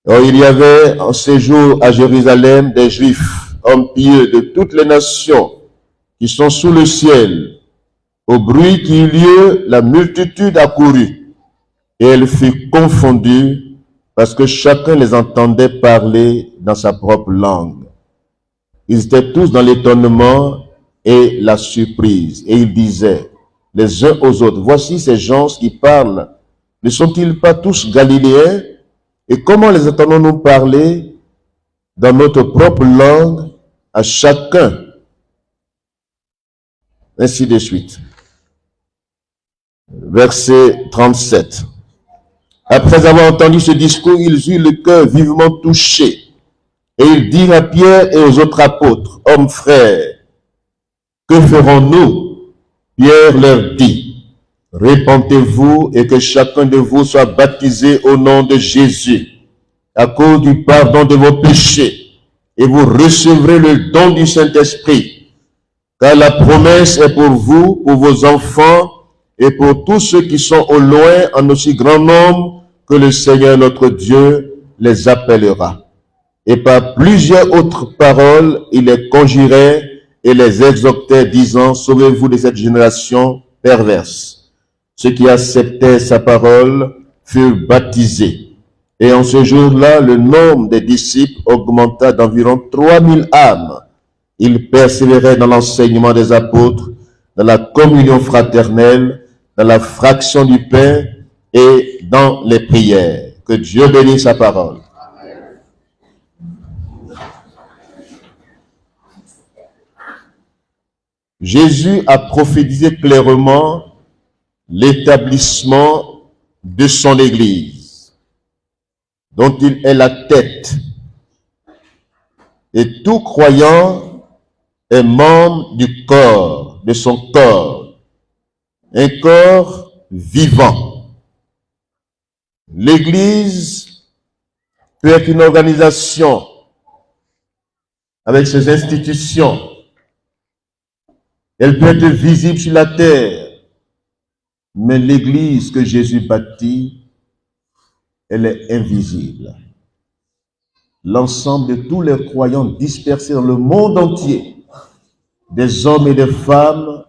Or, il y avait en séjour à Jérusalem des Juifs, hommes pieux de toutes les nations qui sont sous le ciel. Au bruit qui eut lieu, la multitude accourut, et elle fut confondue, parce que chacun les entendait parler dans sa propre langue. Ils étaient tous dans l'étonnement et la surprise, et ils disaient les uns aux autres, voici ces gens qui parlent, ne sont-ils pas tous galiléens? Et comment les entendons-nous parler dans notre propre langue à chacun? Ainsi de suite. Verset 37. Après avoir entendu ce discours, ils eurent le cœur vivement touché. Et ils dirent à Pierre et aux autres apôtres, hommes frères, que ferons-nous? Pierre leur dit, répentez-vous et que chacun de vous soit baptisé au nom de Jésus, à cause du pardon de vos péchés, et vous recevrez le don du Saint-Esprit, car la promesse est pour vous, pour vos enfants, et pour tous ceux qui sont au loin, en aussi grand nombre que le Seigneur notre Dieu les appellera. Et par plusieurs autres paroles, il les conjurait et les exhortait, disant, sauvez-vous de cette génération perverse. Ceux qui acceptaient sa parole furent baptisés. Et en ce jour-là, le nombre des disciples augmenta d'environ 3000 âmes. Ils persévéraient dans l'enseignement des apôtres, dans la communion fraternelle, dans la fraction du pain et dans les prières. Que Dieu bénisse sa parole. Jésus a prophétisé clairement l'établissement de son Église, dont il est la tête. Et tout croyant est membre du corps, de son corps, un corps vivant. L'Église peut être une organisation avec ses institutions. Elle peut être visible sur la terre, mais l'Église que Jésus bâtit, elle est invisible. L'ensemble de tous les croyants dispersés dans le monde entier, des hommes et des femmes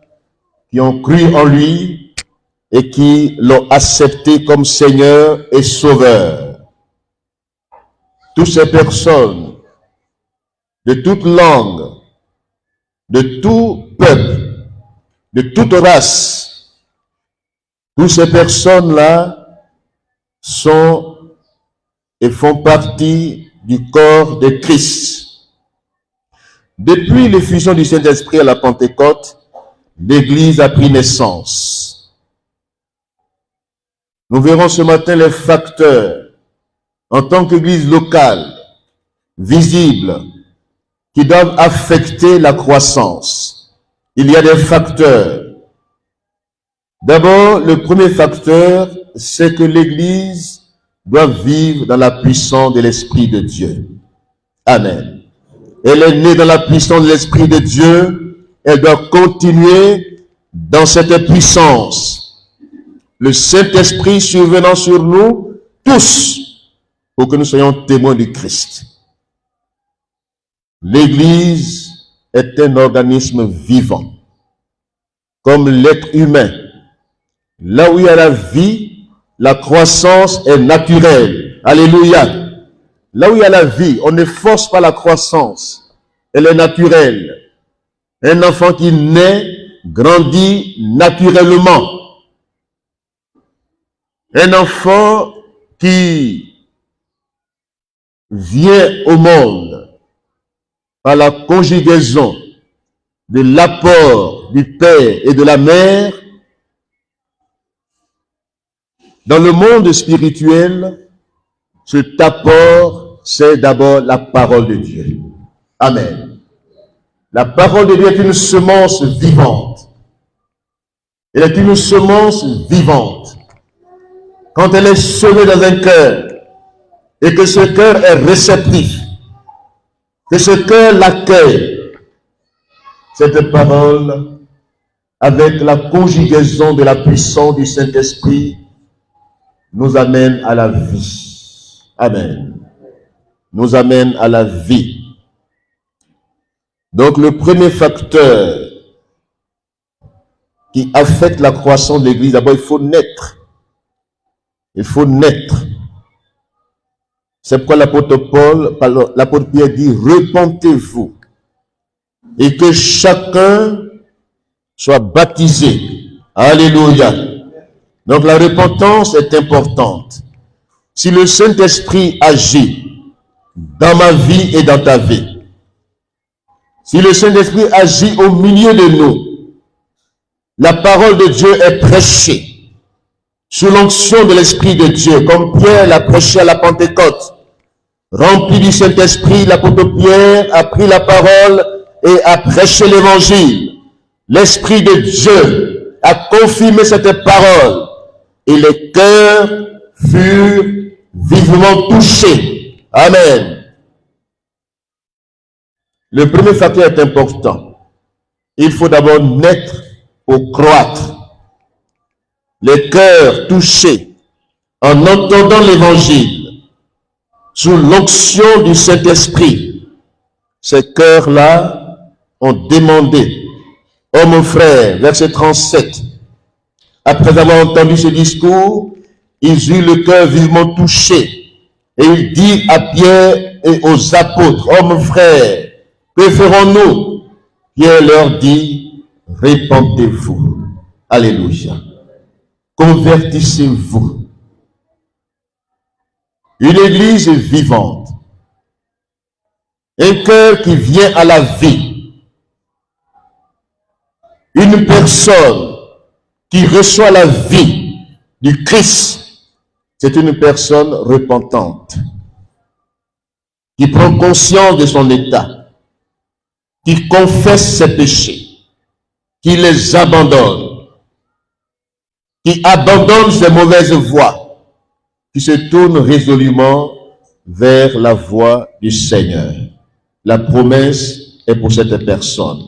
qui ont cru en lui et qui l'ont accepté comme Seigneur et Sauveur. Toutes ces personnes, de toute langue, de tout peuple, de toute race, toutes ces personnes-là sont et font partie du corps de Christ. Depuis l'effusion du Saint-Esprit à la Pentecôte, l'Église a pris naissance. Nous verrons ce matin les facteurs, en tant qu'Église locale, visible, qui doivent affecter la croissance. Il y a des facteurs. D'abord, le premier facteur, c'est que l'Église doit vivre dans la puissance de l'Esprit de Dieu. Amen. Elle est née dans la puissance de l'Esprit de Dieu. Elle doit continuer dans cette puissance. Le Saint-Esprit survenant sur nous, tous, pour que nous soyons témoins du Christ. L'Église est un organisme vivant, comme l'être humain. Là où il y a la vie, la croissance est naturelle. Alléluia. Là où il y a la vie, on ne force pas la croissance. Elle est naturelle. Un enfant qui naît grandit naturellement. Un enfant qui vient au monde par la conjugaison de l'apport du père et de la mère, dans le monde spirituel, cet apport, c'est d'abord la parole de Dieu. Amen. La parole de Dieu est une semence vivante. Elle est une semence vivante. Quand elle est semée dans un cœur, et que ce cœur est réceptif, que ce cœur l'accueille, cette parole, avec la conjugaison de la puissance du Saint-Esprit, nous amène à la vie. Amen. nous amène à la vie. Donc le premier facteur qui affecte la croissance de l'Église, d'abord il faut naître. Il faut naître. C'est pourquoi l'apôtre Pierre dit, repentez-vous et que chacun soit baptisé. Alléluia. Donc la repentance est importante. Si le Saint-Esprit agit dans ma vie et dans ta vie, si le Saint-Esprit agit au milieu de nous, la parole de Dieu est prêchée sous l'onction de l'Esprit de Dieu, comme Pierre l'a prêché à la Pentecôte. Rempli du Saint-Esprit, l'apôtre Pierre a pris la parole et a prêché l'Évangile. L'Esprit de Dieu a confirmé cette parole et les cœurs furent vivement touchés. Amen. Le premier facteur est important. Il faut d'abord naître pour croître. Les cœurs touchés en entendant l'Évangile sous l'onction du Saint-Esprit, ces cœurs-là ont demandé, oh mon frère, verset 37, après avoir entendu ce discours, ils eurent le cœur vivement touché, et il dit à Pierre et aux apôtres, oh mon frère, que ferons-nous? Pierre leur dit, répentez-vous. Alléluia. Convertissez-vous. Une église vivante, un cœur qui vient à la vie, une personne qui reçoit la vie du Christ, c'est une personne repentante, qui prend conscience de son état, qui confesse ses péchés, qui les abandonne, qui abandonne ses mauvaises voies, qui se tourne résolument vers la voie du Seigneur. La promesse est pour cette personne.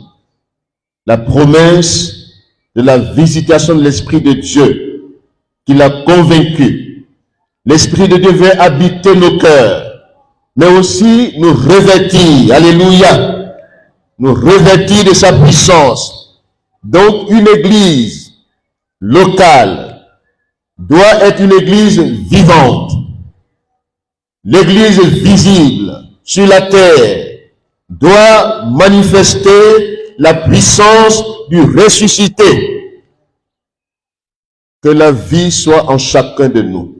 La promesse de la visitation de l'Esprit de Dieu qui l'a convaincu. L'Esprit de Dieu veut habiter nos cœurs, mais aussi nous revêtir. Alléluia. Nous revêtir de sa puissance. Donc une église locale doit être une église vivante. L'église visible sur la terre doit manifester la puissance du ressuscité. Que la vie soit en chacun de nous.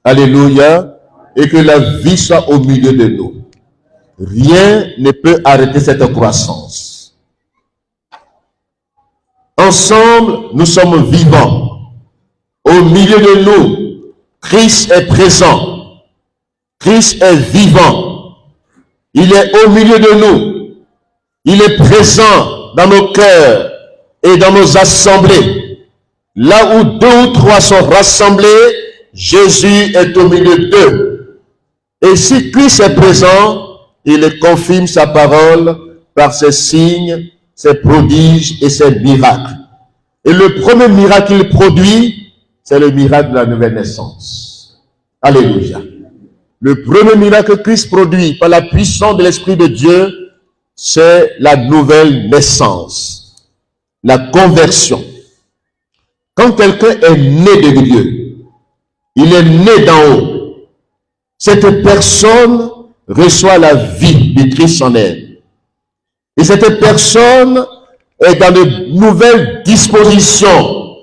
Alléluia. Et que la vie soit au milieu de nous. Rien ne peut arrêter cette croissance. Ensemble, nous sommes vivants. Au milieu de nous, Christ est présent. Christ est vivant. Il est au milieu de nous. Il est présent dans nos cœurs et dans nos assemblées. Là où 2 ou 3 sont rassemblés, Jésus est au milieu d'eux. Et si Christ est présent, il confirme sa parole par ses signes, ses prodiges et ses miracles. Et le premier miracle qu'il produit, c'est le miracle de la nouvelle naissance. Alléluia. Le premier miracle que Christ produit par la puissance de l'Esprit de Dieu, c'est la nouvelle naissance, la conversion. Quand quelqu'un est né de Dieu, il est né d'en haut, cette personne reçoit la vie du Christ en elle. Et cette personne est dans de nouvelles dispositions.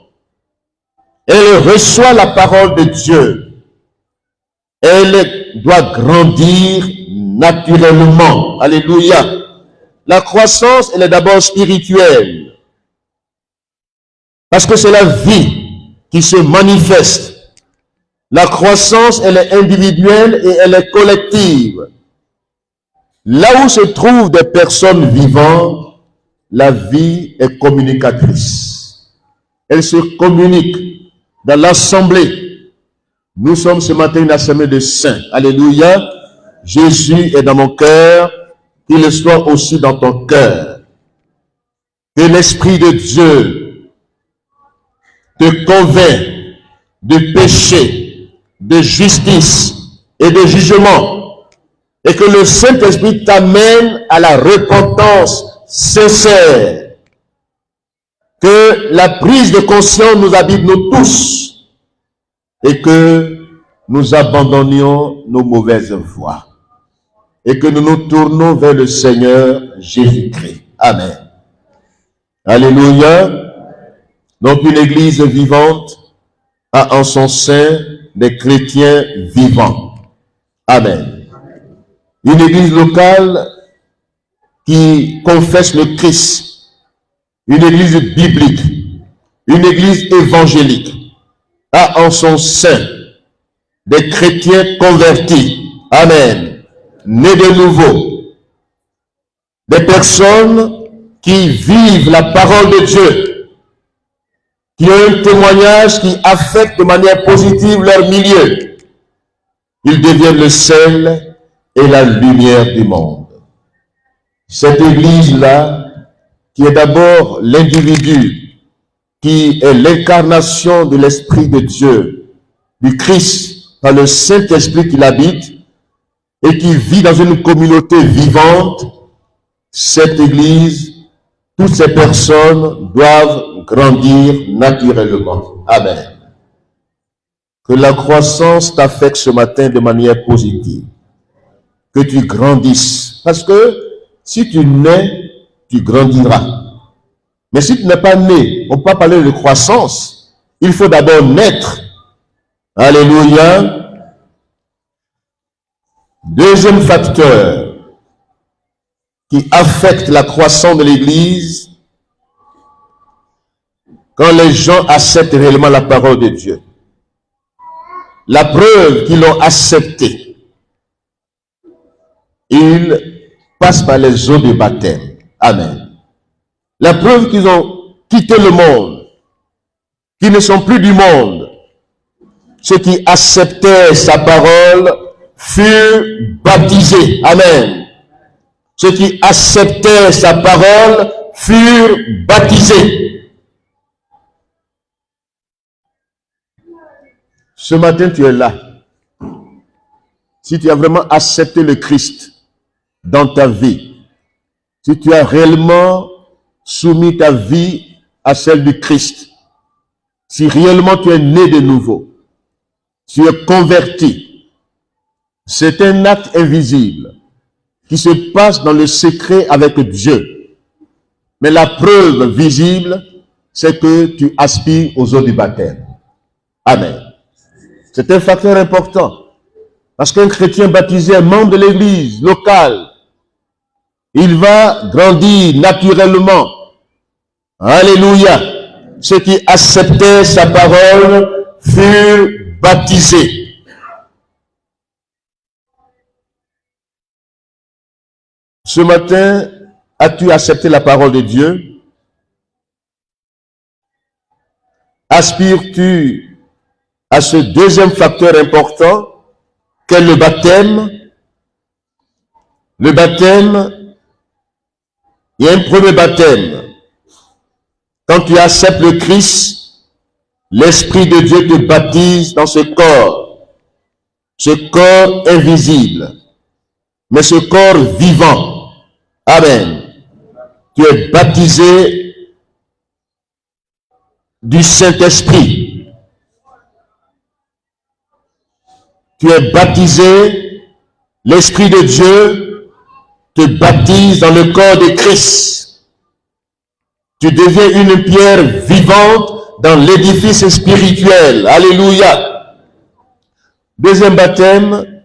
Elle reçoit la parole de Dieu. Elle doit grandir naturellement. Alléluia. La croissance, elle est d'abord spirituelle. Parce que c'est la vie qui se manifeste. La croissance, elle est individuelle et elle est collective. Là où se trouvent des personnes vivantes, la vie est communicatrice. Elle se communique dans l'assemblée. Nous sommes ce matin une assemblée de saints. Alléluia. Jésus est dans mon cœur, qu'il soit aussi dans ton cœur. Que l'Esprit de Dieu te convainc de péché, de justice et de jugement. et que le Saint-Esprit t'amène à la repentance sincère. Que la prise de conscience nous habite nous tous et que nous abandonnions nos mauvaises voies et que nous nous tournons vers le Seigneur Jésus-Christ. Amen. Alléluia. Donc une église vivante a en son sein des chrétiens vivants. Amen. Une église locale qui confesse le Christ. Une église biblique. Une église évangélique a en son sein des chrétiens convertis. Amen. Nés de nouveau. Des personnes qui vivent la parole de Dieu, qui ont un témoignage qui affecte de manière positive leur milieu. Ils deviennent le sel et la lumière du monde. Cette église-là, qui est d'abord l'individu, qui est l'incarnation de l'Esprit de Dieu, du Christ, par le Saint-Esprit qui l'habite, et qui vit dans une communauté vivante, cette église, toutes ces personnes doivent grandir naturellement. Amen. Que la croissance t'affecte ce matin de manière positive. Que tu grandisses. Parce que si tu nais, tu grandiras. Mais si tu n'es pas né, on ne peut pas parler de croissance. Il faut d'abord naître. Alléluia. Deuxième facteur qui affecte la croissance de l'Église, quand les gens acceptent réellement la parole de Dieu. La preuve qu'ils l'ont acceptée, ils passent par les eaux de baptême. Amen. La preuve qu'ils ont quitté le monde, qu'ils ne sont plus du monde, ceux qui acceptaient sa parole furent baptisés. Amen. Ceux qui acceptaient sa parole furent baptisés. Ce matin, tu es là. Si tu as vraiment accepté le Christ dans ta vie, si tu as réellement soumis ta vie à celle du Christ, si réellement tu es né de nouveau, tu es converti, c'est un acte invisible qui se passe dans le secret avec Dieu. Mais la preuve visible, c'est que tu aspires aux eaux du baptême. Amen. C'est un facteur important. Parce qu'un chrétien baptisé est membre de l'église locale. Il va grandir naturellement. Alléluia. Ceux qui acceptaient sa parole furent baptisés. Ce matin, as-tu accepté la parole de Dieu? Aspires-tu à ce deuxième facteur important qu'est le baptême? Le baptême, il y a un premier baptême. Quand tu acceptes le Christ, l'Esprit de Dieu te baptise dans ce corps invisible, mais ce corps vivant. Amen. Tu es baptisé du Saint-Esprit. Tu es baptisé, l'Esprit de Dieu te baptise dans le corps de Christ. Tu deviens une pierre vivante dans l'édifice spirituel. Alléluia. Deuxième baptême,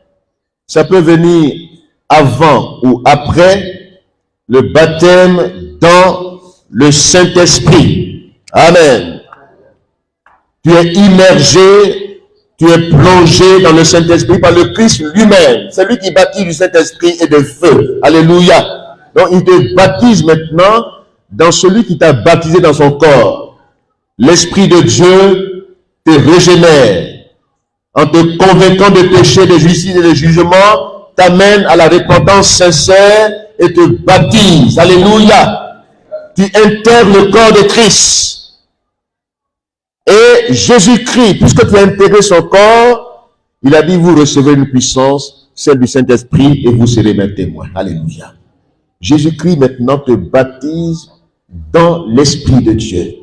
ça peut venir avant ou après le baptême dans le Saint-Esprit. Amen. Tu es immergé, tu es plongé dans le Saint-Esprit par le Christ lui-même. C'est lui qui baptise du Saint-Esprit et de feu. Alléluia. Donc il te baptise maintenant dans celui qui t'a baptisé dans son corps. L'Esprit de Dieu te régénère en te convainquant de péché, de justice et de jugement, t'amène à la repentance sincère et te baptise. Alléluia. Tu intègres le corps de Christ. Et Jésus-Christ, puisque tu as intégré son corps, il a dit, vous recevez une puissance celle du Saint-Esprit, et vous serez mes témoins. Alléluia. Jésus-Christ maintenant te baptise dans l'Esprit de Dieu.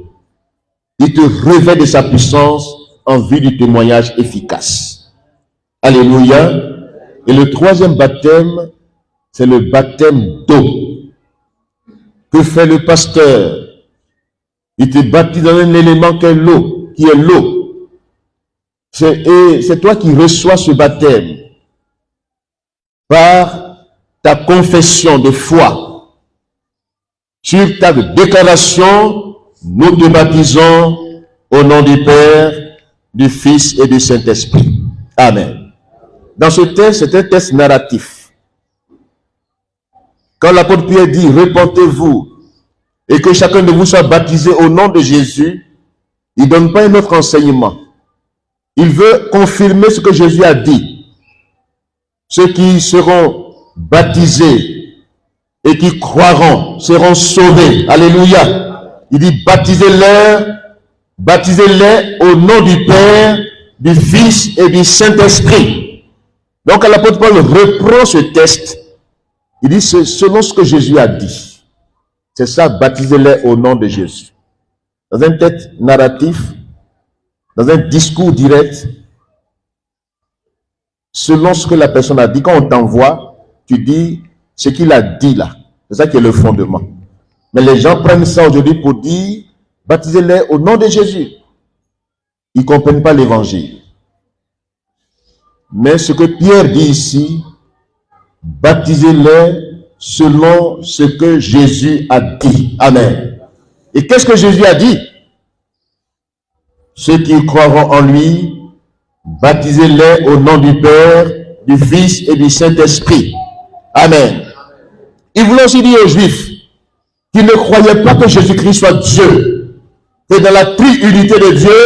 Il te revêt de sa puissance en vue du témoignage efficace. Alléluia. Et le troisième baptême, c'est le baptême d'eau. Que fait le pasteur? Il te baptise dans un élément qui est l'eau. C'est toi qui reçois ce baptême par ta confession de foi. Sur ta déclaration, nous te baptisons au nom du Père, du Fils et du Saint-Esprit. Amen. Dans ce texte, c'est un texte narratif. Quand l'apôtre Pierre dit « Repentez-vous et que chacun de vous soit baptisé au nom de Jésus », il ne donne pas un autre enseignement. Il veut confirmer ce que Jésus a dit. Ceux qui seront baptisés et qui croiront seront sauvés. Alléluia. Il dit baptisez-les au nom du Père, du Fils et du Saint-Esprit. Donc l'apôtre Paul reprend ce texte. Il dit selon ce que Jésus a dit. C'est ça, baptisez-les au nom de Jésus. Dans un texte narratif, dans un discours direct, selon ce que la personne a dit, quand on t'envoie, tu dis ce qu'il a dit là. C'est ça qui est le fondement. Mais les gens prennent ça aujourd'hui pour dire, baptisez-les au nom de Jésus. Ils ne comprennent pas l'évangile. Mais ce que Pierre dit ici, baptisez-les selon ce que Jésus a dit. Amen. Et qu'est-ce que Jésus a dit? Ceux qui croiront en lui, baptisez-les au nom du Père, du Fils et du Saint-Esprit. Amen. Il voulait aussi dire aux Juifs qui ne croyaient pas que Jésus-Christ soit Dieu, que dans la triunité de Dieu,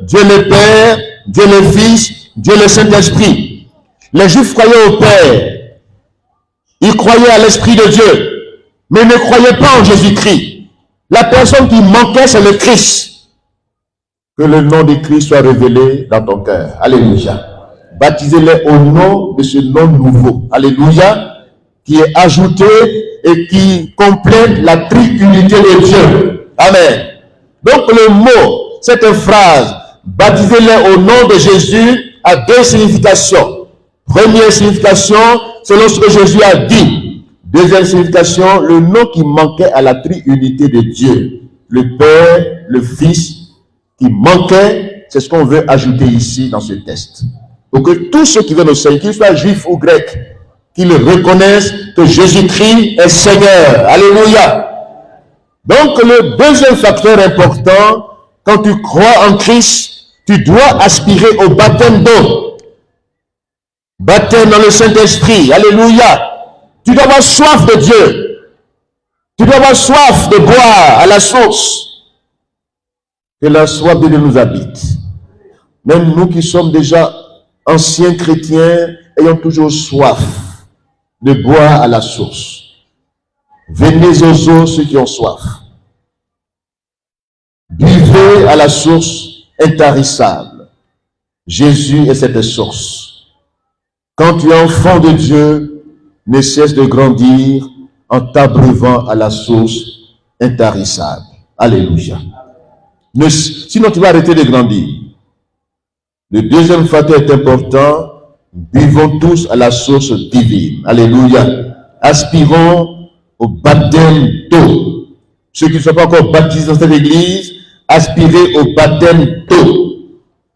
Dieu le Père, Dieu le Fils, Dieu le Saint-Esprit. Les Juifs croyaient au Père. Ils croyaient à l'Esprit de Dieu, mais ne croyaient pas en Jésus-Christ. La personne qui manquait, c'est le Christ. Que le nom de Christ soit révélé dans ton cœur. Alléluia. Baptisez-les au nom de ce nom nouveau. Alléluia. Qui est ajouté et qui complète la triunité de Dieu. Amen. Donc le mot, cette phrase, baptisez-les au nom de Jésus, a deux significations. Première signification, selon ce que Jésus a dit. Deuxième signification, le nom qui manquait à la triunité de Dieu. Le Père, le Fils, qui manquait, c'est ce qu'on veut ajouter ici dans ce texte. Pour que tous ceux qui viennent au Seigneur, qu'ils soient juifs ou grecs, qu'ils reconnaissent que Jésus-Christ est Seigneur. Alléluia. Donc le deuxième facteur important, quand tu crois en Christ, tu dois aspirer au baptême d'eau. Baptême dans le Saint-Esprit. Alléluia. Tu dois avoir soif de Dieu. Tu dois avoir soif de boire à la source. Que la soif de Dieu nous habite. Même nous qui sommes déjà anciens chrétiens, ayons toujours soif de boire à la source. Venez aux eaux ceux qui ont soif. Buvez à la source intarissable. Jésus est cette source. Quand tu es enfant de Dieu, ne cesse de grandir en t'abreuvant à la source intarissable. Alléluia. Sinon, tu vas arrêter de grandir. Le deuxième facteur est important. Buvons tous à la source divine. Alléluia. Aspirons au baptême d'eau. Ceux qui ne sont pas encore baptisés dans cette église, aspirez au baptême d'eau.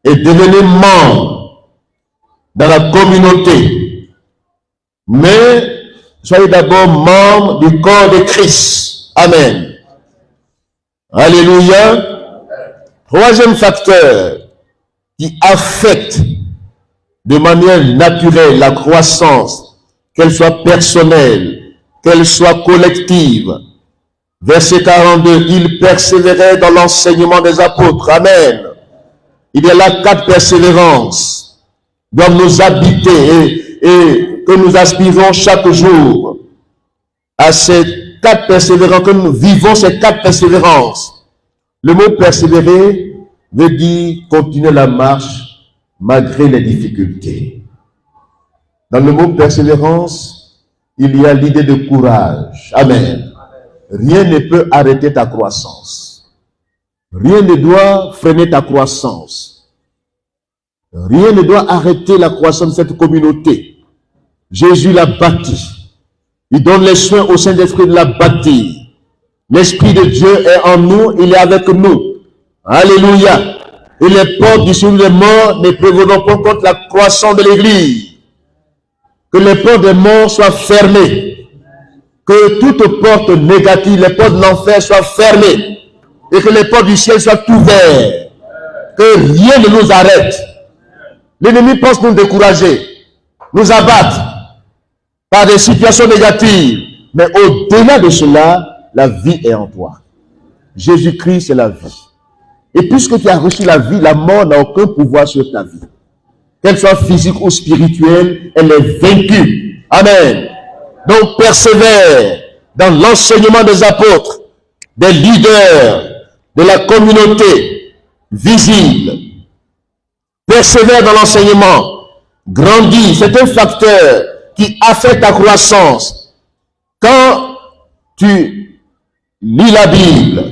Et devenez membres dans la communauté. Mais soyez d'abord membres du corps de Christ. Amen. Alléluia. Troisième facteur qui affecte de manière naturelle la croissance, qu'elle soit personnelle, qu'elle soit collective. Verset 42, il persévérait dans l'enseignement des apôtres. Amen. Il y a là 4 persévérances doivent nous habiter et que nous aspirons chaque jour à ces 4 persévérances, que nous vivons ces 4 persévérances. Le mot persévérer veut dire continuer la marche malgré les difficultés. Dans le mot persévérance, il y a l'idée de courage. Amen. Rien ne peut arrêter ta croissance. Rien ne doit freiner ta croissance. Rien ne doit arrêter la croissance de cette communauté. Jésus l'a bâti. Il donne les soins au Saint-Esprit de la bâtir. L'Esprit de Dieu est en nous, il est avec nous. Alléluia. Et les portes du séjour des morts ne prévaudront pas contre la croissance de l'Église. Que les portes des morts soient fermées. Que toute porte négative, les portes de l'enfer soient fermées. Et que les portes du ciel soient ouvertes. Que rien ne nous arrête. L'ennemi pense nous décourager, nous abattre par des situations négatives. Mais au-delà de cela, la vie est en toi. Jésus-Christ, c'est la vie. Et puisque tu as reçu la vie, la mort n'a aucun pouvoir sur ta vie. Qu'elle soit physique ou spirituelle, elle est vaincue. Amen. Donc persévère dans l'enseignement des apôtres, des leaders, de la communauté visible. Persévère dans l'enseignement. Grandis. C'est un facteur qui affecte ta croissance. Quand tu lis la Bible,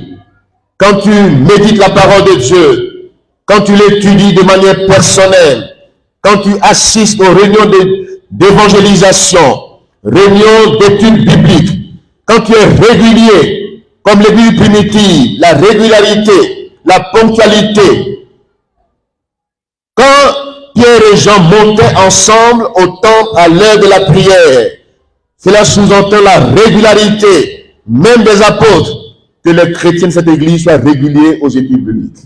quand tu médites la parole de Dieu, quand tu l'étudies de manière personnelle, quand tu assistes aux réunions d'évangélisation, réunions d'études bibliques, quand tu es régulier, comme l'église primitive, la régularité, la ponctualité. Quand Pierre et Jean montaient ensemble au temple à l'heure de la prière, cela sous-entend la régularité, même des apôtres, que les chrétiens de cette église soient réguliers aux études bibliques.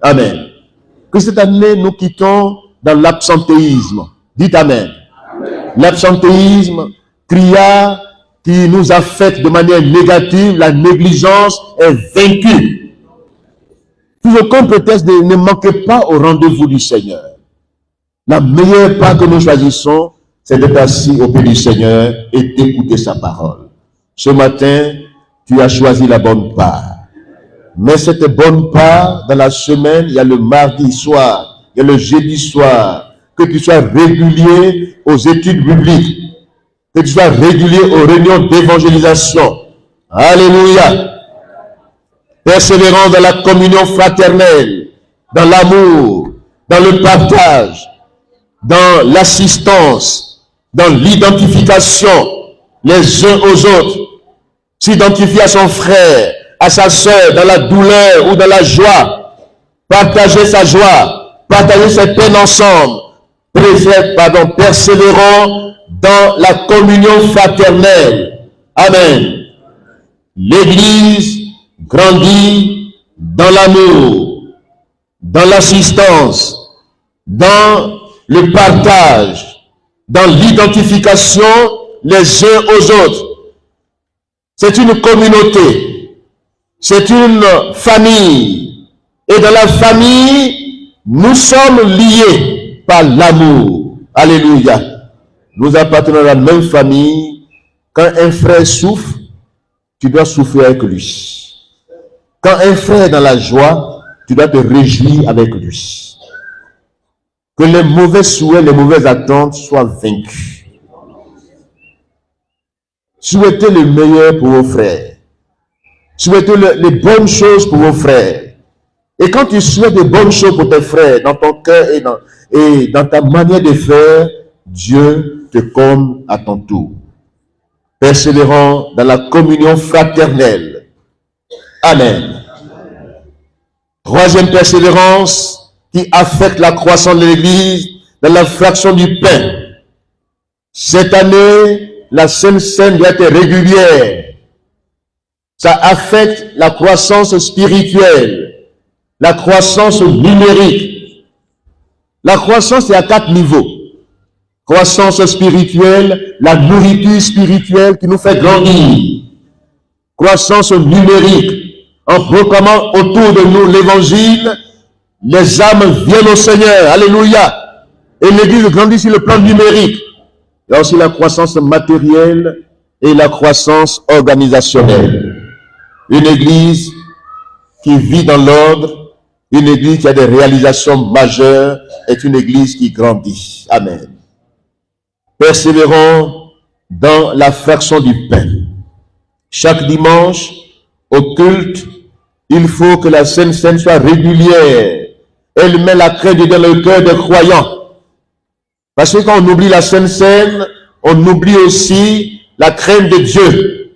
Amen. Que cette année, nous quittons dans l'absentéisme. Dites Amen. L'absentéisme, criard, qui nous affecte de manière négative, la négligence est vaincue. Plus aucun prétexte ne manquez pas au rendez-vous du Seigneur. La meilleure part que nous choisissons, c'est d'être assis au pied du Seigneur et d'écouter sa parole. Ce matin, tu as choisi la bonne part. Mais cette bonne part, dans la semaine, il y a le mardi soir, il y a le jeudi soir, que tu sois régulier aux études bibliques, que tu sois régulier aux réunions d'évangélisation. Alléluia. Persévérant dans la communion fraternelle, dans l'amour, dans le partage, dans l'assistance, dans l'identification les uns aux autres. S'identifier à son frère, à sa sœur, dans la douleur ou dans la joie. Partager sa joie, partager ses peines ensemble. Persévérons dans la communion fraternelle. Amen. L'Église grandit dans l'amour, dans l'assistance, dans le partage, dans l'identification les uns aux autres. C'est une communauté, c'est une famille. Et dans la famille, nous sommes liés par l'amour. Alléluia. Nous appartenons à la même famille. Quand un frère souffre, tu dois souffrir avec lui. Quand un frère est dans la joie, tu dois te réjouir avec lui. Que les mauvais souhaits, les mauvaises attentes soient vaincus. Souhaitez le meilleur pour vos frères. Souhaitez les bonnes choses pour vos frères. Et quand tu souhaites de bonnes choses pour tes frères, dans ton cœur et dans ta manière de faire, Dieu te comble à ton tour. Persévérant dans la communion fraternelle. Amen. Troisième persévérance qui affecte la croissance de l'Église dans la fraction du pain. Cette année, la Sainte Seine doit être régulière. Ça affecte la croissance spirituelle, la croissance numérique. La croissance est à 4 niveaux. Croissance spirituelle, la nourriture spirituelle qui nous fait grandir. Croissance numérique, en proclamant autour de nous l'évangile, les âmes viennent au Seigneur. Alléluia. Et l'Église grandit sur le plan numérique. Il y a aussi la croissance matérielle et la croissance organisationnelle. Une Église qui vit dans l'ordre, une Église qui a des réalisations majeures, est une Église qui grandit. Amen. persévérons dans la fraction du pain. Chaque dimanche, au culte, il faut que la Sainte Seine soit régulière. Elle met la crainte de Dieu dans le cœur des croyants. Parce que quand on oublie la Sainte Seine, on oublie aussi la crainte de Dieu.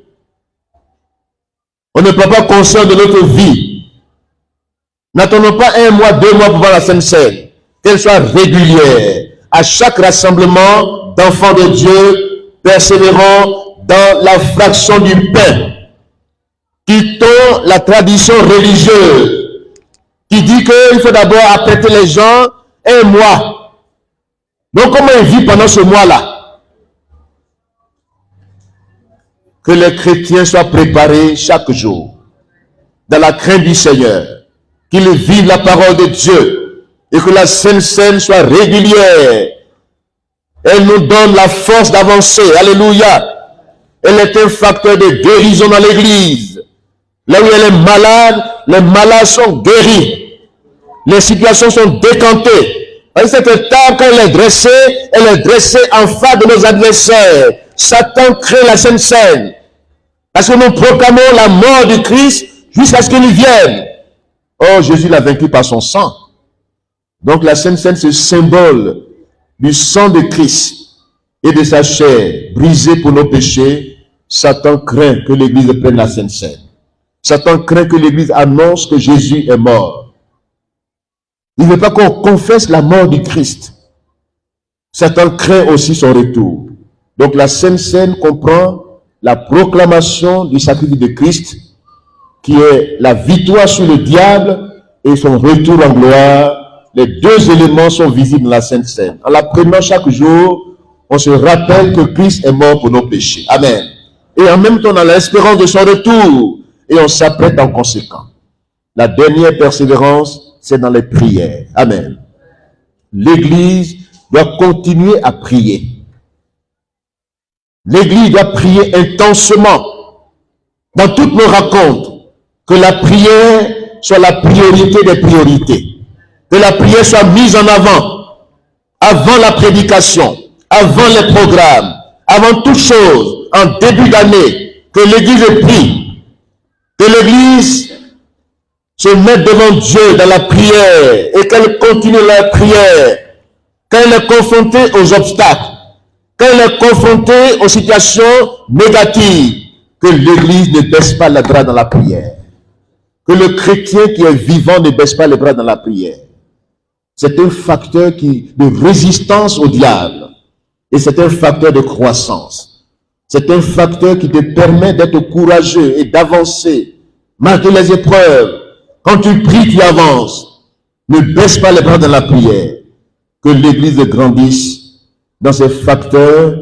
On ne prend pas conscience de notre vie. N'attendons pas 1 mois, 2 mois pour voir la Sainte Seine. Qu'elle soit régulière. À chaque rassemblement d'enfants de Dieu, persévérons dans la fraction du pain. Quittons la tradition religieuse qui dit qu'il faut d'abord apprêter les gens 1 mois. Donc comment ils vivent pendant ce mois-là? Que les chrétiens soient préparés chaque jour dans la crainte du Seigneur, qu'ils vivent la parole de Dieu et que la Sainte Seine soit régulière. Elle nous donne la force d'avancer. Alléluia. Elle est un facteur de guérison dans l'église. Là où elle est malade, les malades sont guéris. Les situations sont décantées. À cette table, quand elle est dressée en face de nos adversaires. Satan crée la Sainte Seine. Parce que nous proclamons la mort du Christ jusqu'à ce qu'il vienne. Oh, Jésus l'a vaincu par son sang. Donc la Sainte Seine, c'est le symbole du sang de Christ et de sa chair brisée pour nos péchés. Satan craint que l'Église prenne la Sainte Seine. Satan craint que l'Église annonce que Jésus est mort. Il ne veut pas qu'on confesse la mort du Christ. Satan craint aussi son retour. Donc la Sainte Seine comprend la proclamation du sacrifice de Christ, qui est la victoire sur le diable et son retour en gloire. Les deux éléments sont visibles dans la Sainte Seine. En la prenant chaque jour, on se rappelle que Christ est mort pour nos péchés. Amen. Et en même temps, on a l'espérance de son retour. Et on s'apprête en conséquent. La dernière persévérance, c'est dans les prières. Amen. L'Église doit continuer à prier. L'Église doit prier intensement dans toutes nos rencontres. Que la prière soit la priorité des priorités. Que la prière soit mise en avant la prédication, avant les programmes, avant toute chose, en début d'année, que l'Église prie, que l'Église se mette devant Dieu dans la prière et qu'elle continue la prière, qu'elle est confrontée aux obstacles, qu'elle est confrontée aux situations négatives, que l'Église ne baisse pas les bras dans la prière. Que le chrétien qui est vivant ne baisse pas les bras dans la prière. C'est un facteur de résistance au diable. Et c'est un facteur de croissance. C'est un facteur qui te permet d'être courageux et d'avancer malgré les épreuves. Quand tu pries, tu avances. Ne baisse pas les bras dans la prière. Que l'Église grandisse dans ces facteurs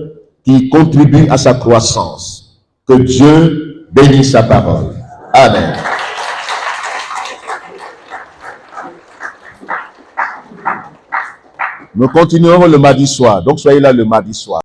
qui contribuent à sa croissance. Que Dieu bénisse sa parole. Amen. Nous continuerons le mardi soir. Donc soyez là le mardi soir.